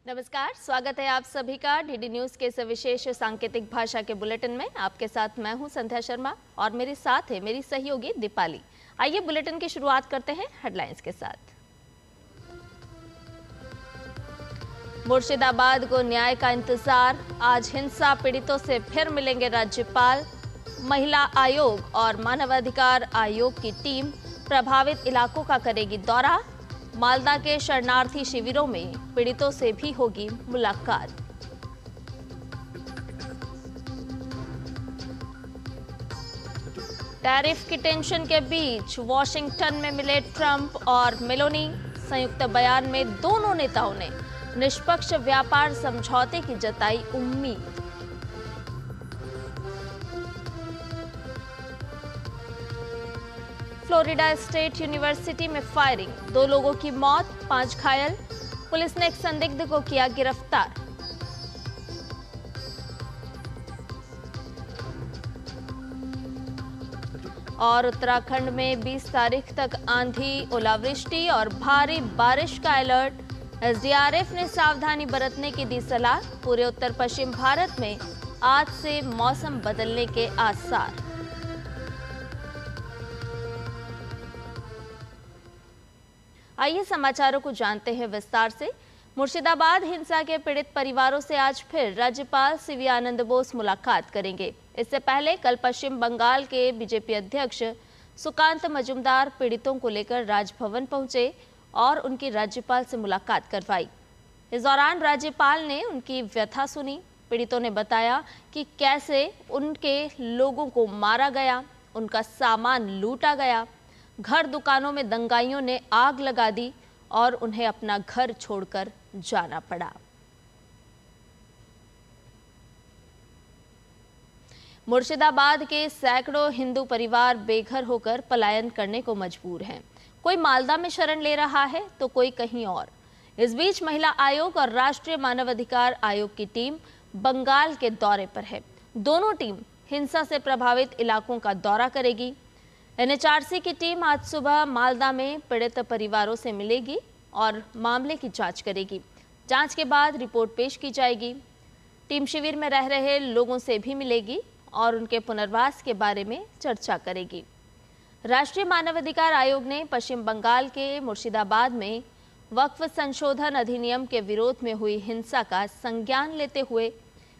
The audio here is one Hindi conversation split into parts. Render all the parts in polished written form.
नमस्कार, स्वागत है आप सभी का डीडी न्यूज के इस विशेष सांकेतिक भाषा के बुलेटिन में। आपके साथ मैं हूं संध्या शर्मा और मेरे साथ है मेरी सहयोगी दीपाली। आइए बुलेटिन की शुरुआत करते हैं हेडलाइंस के साथ। मुर्शिदाबाद को न्याय का इंतजार, आज हिंसा पीड़ितों से फिर मिलेंगे राज्यपाल। महिला आयोग और मानवाधिकार आयोग की टीम प्रभावित इलाकों का करेगी दौरा। मालदा के शरणार्थी शिविरों में पीड़ितों से भी होगी मुलाकात। टैरिफ की टेंशन के बीच वॉशिंगटन में मिले ट्रंप और मेलोनी। संयुक्त बयान में दोनों नेताओं ने निष्पक्ष व्यापार समझौते की जताई उम्मीद। फ्लोरिडा स्टेट यूनिवर्सिटी में फायरिंग, 2 लोगों की मौत, 5 घायल। पुलिस ने एक संदिग्ध को किया गिरफ्तार। और उत्तराखंड में 20 तारीख तक आंधी, ओलावृष्टि और भारी बारिश का अलर्ट। एसडीआरएफ ने सावधानी बरतने की दी सलाह। पूरे उत्तर पश्चिम भारत में आज से मौसम बदलने के आसार। आइए समाचारों को जानते हैं विस्तार से। मुर्शिदाबाद हिंसा के पीड़ित परिवारों से आज फिर राज्यपाल सीवी आनंद बोस मुलाकात करेंगे। इससे पहले कल पश्चिम बंगाल के बीजेपी अध्यक्ष सुकांत मजूमदार पीड़ितों को लेकर राजभवन पहुंचे और उनकी राज्यपाल से मुलाकात करवाई। इस दौरान राज्यपाल ने उनकी व्यथा सुनी। पीड़ितों ने बताया कि कैसे उनके लोगों को मारा गया, उनका सामान लूटा गया, घर दुकानों में दंगाइयों ने आग लगा दी और उन्हें अपना घर छोड़कर जाना पड़ा। मुर्शिदाबाद के सैकड़ों हिंदू परिवार बेघर होकर पलायन करने को मजबूर हैं। कोई मालदा में शरण ले रहा है तो कोई कहीं और। इस बीच महिला आयोग और राष्ट्रीय मानवाधिकार आयोग की टीम बंगाल के दौरे पर है। दोनों टीम हिंसा से प्रभावित इलाकों का दौरा करेगी। एनएचआरसी की टीम आज सुबह मालदा में पीड़ित परिवारों से मिलेगी और मामले की जांच करेगी। जांच के बाद रिपोर्ट पेश की जाएगी। टीम शिविर में रह रहे लोगों से भी मिलेगी और उनके पुनर्वास के बारे में चर्चा करेगी। राष्ट्रीय मानवाधिकार आयोग ने पश्चिम बंगाल के मुर्शिदाबाद में वक्फ संशोधन अधिनियम के विरोध में हुई हिंसा का संज्ञान लेते हुए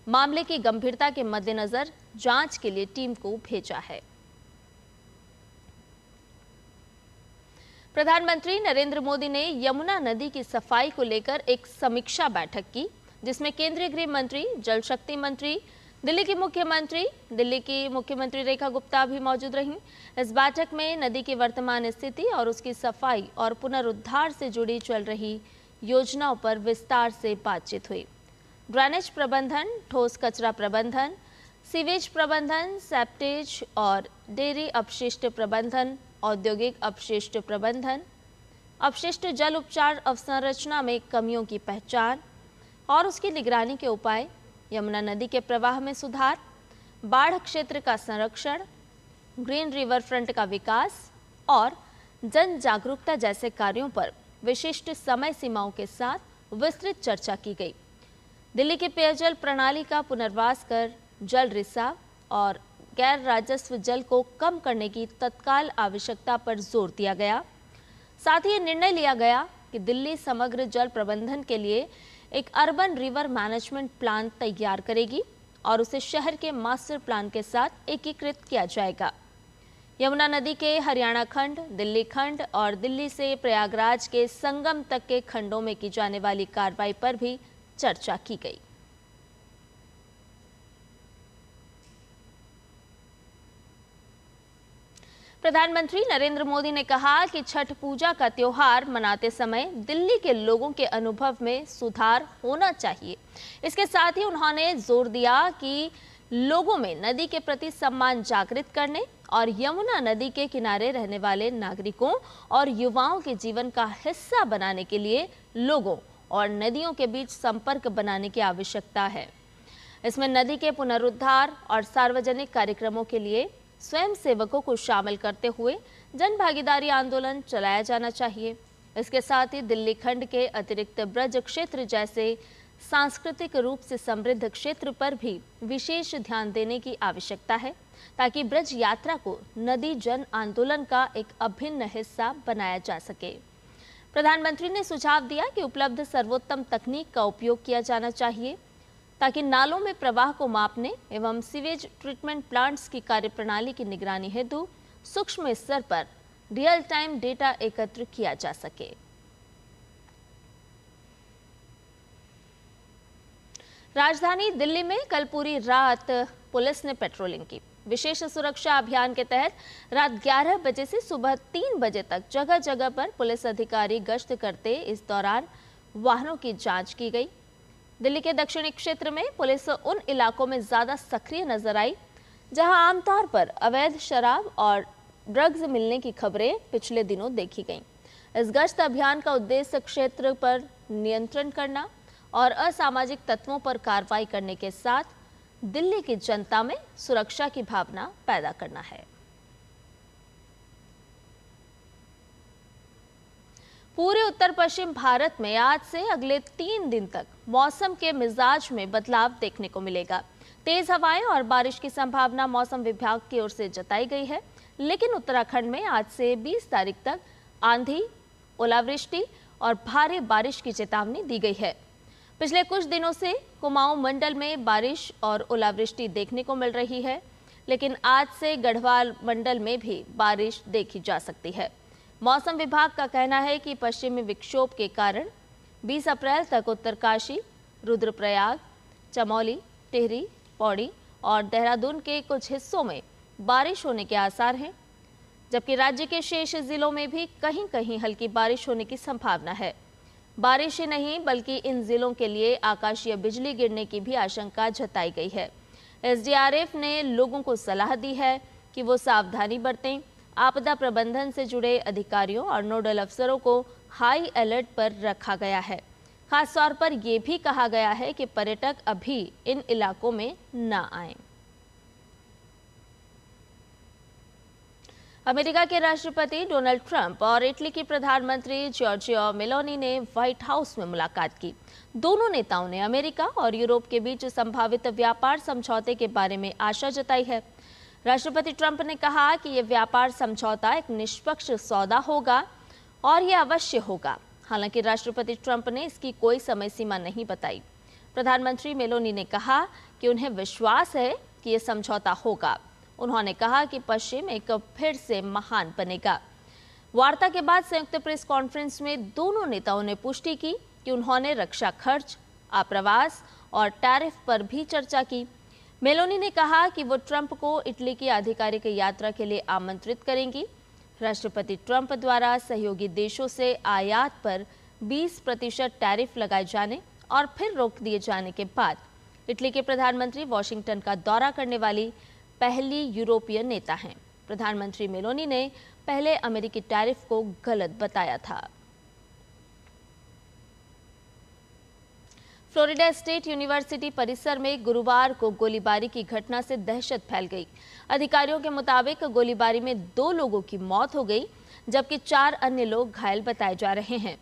मामले की गंभीरता के मद्देनजर जांच के लिए टीम को भेजा है। प्रधानमंत्री नरेंद्र मोदी ने यमुना नदी की सफाई को लेकर एक समीक्षा बैठक की, जिसमें केंद्रीय गृह मंत्री, जल शक्ति मंत्री, दिल्ली की मुख्यमंत्री रेखा गुप्ता भी मौजूद रहीं। इस बैठक में नदी की वर्तमान स्थिति और उसकी सफाई और पुनरुद्धार से जुड़ी चल रही योजनाओं पर विस्तार से बातचीत हुई। ड्रेनेज प्रबंधन, ठोस कचरा प्रबंधन, सीवेज प्रबंधन, सेप्टेज और डेयरी अपशिष्ट प्रबंधन, औद्योगिक अपशिष्ट प्रबंधन, अपशिष्ट जल उपचार अवसंरचना में कमियों की पहचान और उसकी निगरानी के उपाय, यमुना नदी के प्रवाह में सुधार, बाढ़ क्षेत्र का संरक्षण, ग्रीन रिवर फ्रंट का विकास और जन जागरूकता जैसे कार्यों पर विशिष्ट समय सीमाओं के साथ विस्तृत चर्चा की गई। दिल्ली की पेयजल प्रणाली का पुनर्वास कर जल रिसाव और गैर राजस्व जल को कम करने की तत्काल आवश्यकता पर जोर दिया गया। साथ ही ये निर्णय लिया गया कि दिल्ली समग्र जल प्रबंधन के लिए एक अर्बन रिवर मैनेजमेंट प्लान तैयार करेगी और उसे शहर के मास्टर प्लान के साथ एकीकृत किया जाएगा। यमुना नदी के हरियाणा खंड, दिल्ली खंड और दिल्ली से प्रयागराज के संगम तक के खंडों में की जाने वाली कार्रवाई पर भी चर्चा की गई। प्रधानमंत्री नरेंद्र मोदी ने कहा कि छठ पूजा का त्योहार मनाते समय दिल्ली के लोगों के अनुभव में सुधार होना चाहिए। इसके साथ ही उन्होंने जोर दिया कि लोगों में नदी के प्रति सम्मान जागृत करने और यमुना नदी के किनारे रहने वाले नागरिकों और युवाओं के जीवन का हिस्सा बनाने के लिए लोगों और नदियों के बीच संपर्क बनाने की आवश्यकता है। इसमें नदी के पुनरुद्धार और सार्वजनिक कार्यक्रमों के लिए स्वयं सेवकों को शामिल करते हुए जन भागीदारी आंदोलन चलाया जाना चाहिए। इसके साथ ही दिल्ली खंड के अतिरिक्त ब्रज क्षेत्र जैसे सांस्कृतिक रूप से समृद्ध क्षेत्र पर भी विशेष ध्यान देने की आवश्यकता है, ताकि ब्रज यात्रा को नदी जन आंदोलन का एक अभिन्न हिस्सा बनाया जा सके। प्रधानमंत्री ने सुझाव दिया कि उपलब्ध सर्वोत्तम तकनीक का उपयोग किया जाना चाहिए, ताकि नालों में प्रवाह को मापने एवं सीवेज ट्रीटमेंट प्लांट्स की कार्यप्रणाली की निगरानी हेतु सूक्ष्म स्तर पर रियल टाइम डेटा एकत्र किया जा सके। राजधानी दिल्ली में कल पूरी रात पुलिस ने पेट्रोलिंग की। विशेष सुरक्षा अभियान के तहत रात 11 बजे से सुबह 3 बजे तक जगह जगह पर पुलिस अधिकारी गश्त करते। इस दौरान वाहनों की जांच की गई। दिल्ली के दक्षिणी क्षेत्र में पुलिस उन इलाकों में ज्यादा सक्रिय नजर आई जहां आमतौर पर अवैध शराब और ड्रग्स मिलने की खबरें पिछले दिनों देखी गईं। इस गश्त अभियान का उद्देश्य क्षेत्र पर नियंत्रण करना और असामाजिक तत्वों पर कार्रवाई करने के साथ दिल्ली की जनता में सुरक्षा की भावना पैदा करना है। पूरे उत्तर पश्चिम भारत में आज से अगले 3 दिन तक मौसम के मिजाज में बदलाव देखने को मिलेगा। तेज हवाएं और बारिश की संभावना मौसम विभाग की ओर से जताई गई है, लेकिन उत्तराखंड में आज से 20 तारीख तक आंधी, ओलावृष्टि और भारी बारिश की चेतावनी दी गई है। पिछले कुछ दिनों से कुमाऊं मंडल में बारिश और ओलावृष्टि देखने को मिल रही है, लेकिन आज से गढ़वाल मंडल में भी बारिश देखी जा सकती है। मौसम विभाग का कहना है कि पश्चिमी विक्षोभ के कारण 20 अप्रैल तक उत्तरकाशी, रुद्रप्रयाग, चमोली, टिहरी, पौड़ी और देहरादून के कुछ हिस्सों में बारिश होने के आसार हैं, जबकि राज्य के शेष जिलों में भी कहीं कहीं हल्की बारिश होने की संभावना है। बारिश ही नहीं बल्कि इन जिलों के लिए आकाशीय बिजली गिरने की भी आशंका जताई गई है। एसडीआरएफ ने लोगों को सलाह दी है कि वो सावधानी बरतें। आपदा प्रबंधन से जुड़े अधिकारियों और नोडल अफसरों को हाई अलर्ट पर रखा गया है। खास तौर पर यह भी कहा गया है कि पर्यटक अभी इन इलाकों में न आएं। अमेरिका के राष्ट्रपति डोनाल्ड ट्रंप और इटली की प्रधानमंत्री जॉर्जिया मेलोनी ने व्हाइट हाउस में मुलाकात की। दोनों नेताओं ने अमेरिका और यूरोप के बीच संभावित व्यापार समझौते के बारे में आशा जताई है। राष्ट्रपति ट्रंप ने कहा कि यह व्यापार समझौता एक निष्पक्ष सौदा होगा और यह अवश्य होगा। हालांकि राष्ट्रपति ट्रंप ने इसकी कोई समय सीमा नहीं बताई। प्रधानमंत्री मेलोनी ने कहा कि उन्हें विश्वास है कि यह समझौता होगा। उन्होंने कहा कि पश्चिम एक फिर से महान बनेगा। वार्ता के बाद संयुक्त प्रेस कॉन्फ्रेंस में दोनों नेताओं ने पुष्टि की कि उन्होंने रक्षा खर्च, आप्रवास और टैरिफ पर भी चर्चा की। मेलोनी ने कहा कि वो ट्रंप को इटली की आधिकारिक यात्रा के लिए आमंत्रित करेंगी। राष्ट्रपति ट्रंप द्वारा सहयोगी देशों से आयात पर 20% टैरिफ लगाए जाने और फिर रोक दिए जाने के बाद इटली के प्रधानमंत्री वॉशिंगटन का दौरा करने वाली पहली यूरोपीय नेता हैं। प्रधानमंत्री मेलोनी ने पहले अमेरिकी टैरिफ को गलत बताया था। फ्लोरिडा स्टेट यूनिवर्सिटी परिसर में गुरुवार को गोलीबारी की घटना से दहशत फैल गई। अधिकारियों के मुताबिक गोलीबारी में 2 लोगों की मौत हो गई, जबकि 4 अन्य लोग घायल बताए जा रहे हैं।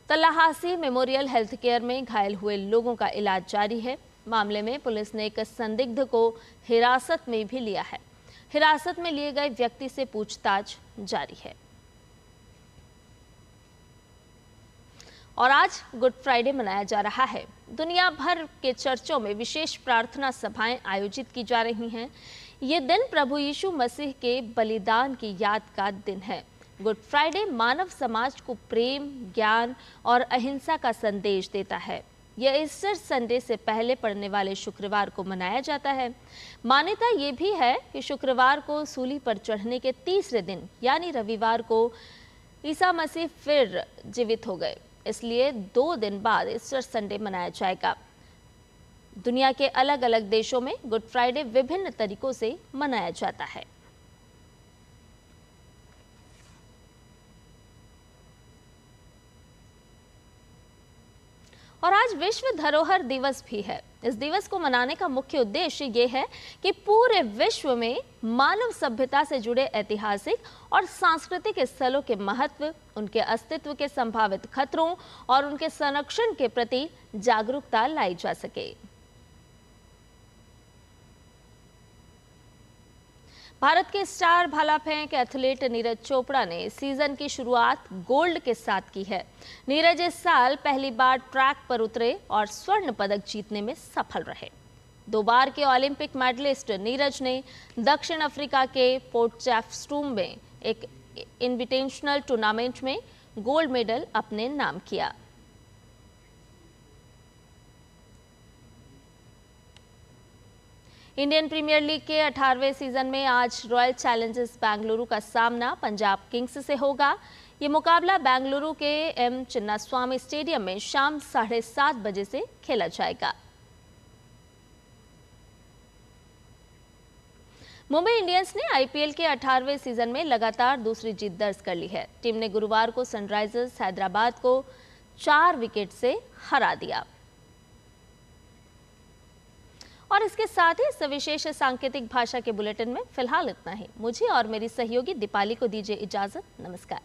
तलाहासी मेमोरियल हेल्थ केयर में घायल हुए लोगों का इलाज जारी है। मामले में पुलिस ने एक संदिग्ध को हिरासत में भी लिया है। हिरासत में लिए गए व्यक्ति से पूछताछ जारी है। और आज गुड फ्राइडे मनाया जा रहा है। दुनिया भर के चर्चों में विशेष प्रार्थना सभाएं आयोजित की जा रही हैं। ये दिन प्रभु यीशु मसीह के बलिदान की याद का दिन है। गुड फ्राइडे मानव समाज को प्रेम, ज्ञान और अहिंसा का संदेश देता है। यह ईस्टर संडे से पहले पड़ने वाले शुक्रवार को मनाया जाता है। मान्यता ये भी है कि शुक्रवार को सूली पर चढ़ने के तीसरे दिन यानी रविवार को ईसा मसीह फिर जीवित हो गए, इसलिए 2 दिन बाद ईस्टर संडे मनाया जाएगा। दुनिया के अलग अलग देशों में गुड फ्राइडे विभिन्न तरीकों से मनाया जाता है। और आज विश्व धरोहर दिवस भी है। इस दिवस को मनाने का मुख्य उद्देश्य ये है कि पूरे विश्व में मानव सभ्यता से जुड़े ऐतिहासिक और सांस्कृतिक स्थलों के महत्व, उनके अस्तित्व के संभावित खतरों और उनके संरक्षण के प्रति जागरूकता लाई जा सके। भारत के स्टार भाला फेंक एथलीट नीरज चोपड़ा ने सीजन की शुरुआत गोल्ड के साथ की है। नीरज इस साल पहली बार ट्रैक पर उतरे और स्वर्ण पदक जीतने में सफल रहे। 2 बार के ओलंपिक मेडलिस्ट नीरज ने दक्षिण अफ्रीका के पोर्टचेफ्स्ट्रूम में एक इनविटेशनल टूर्नामेंट में गोल्ड मेडल अपने नाम किया। इंडियन प्रीमियर लीग के 18वें सीजन में आज रॉयल चैलेंजर्स बेंगलुरु का सामना पंजाब किंग्स से होगा। ये मुकाबला बेंगलुरु के एम चिन्नास्वामी स्टेडियम में शाम 7:30 बजे से खेला जाएगा। मुंबई इंडियंस ने आईपीएल के 18वें सीजन में लगातार दूसरी जीत दर्ज कर ली है। टीम ने गुरुवार को सनराइजर्स हैदराबाद को 4 विकेट से हरा दिया। और इसके साथ ही इस विशेष सांकेतिक भाषा के बुलेटिन में फिलहाल इतना ही। मुझे और मेरी सहयोगी दीपाली को दीजिए इजाजत। नमस्कार।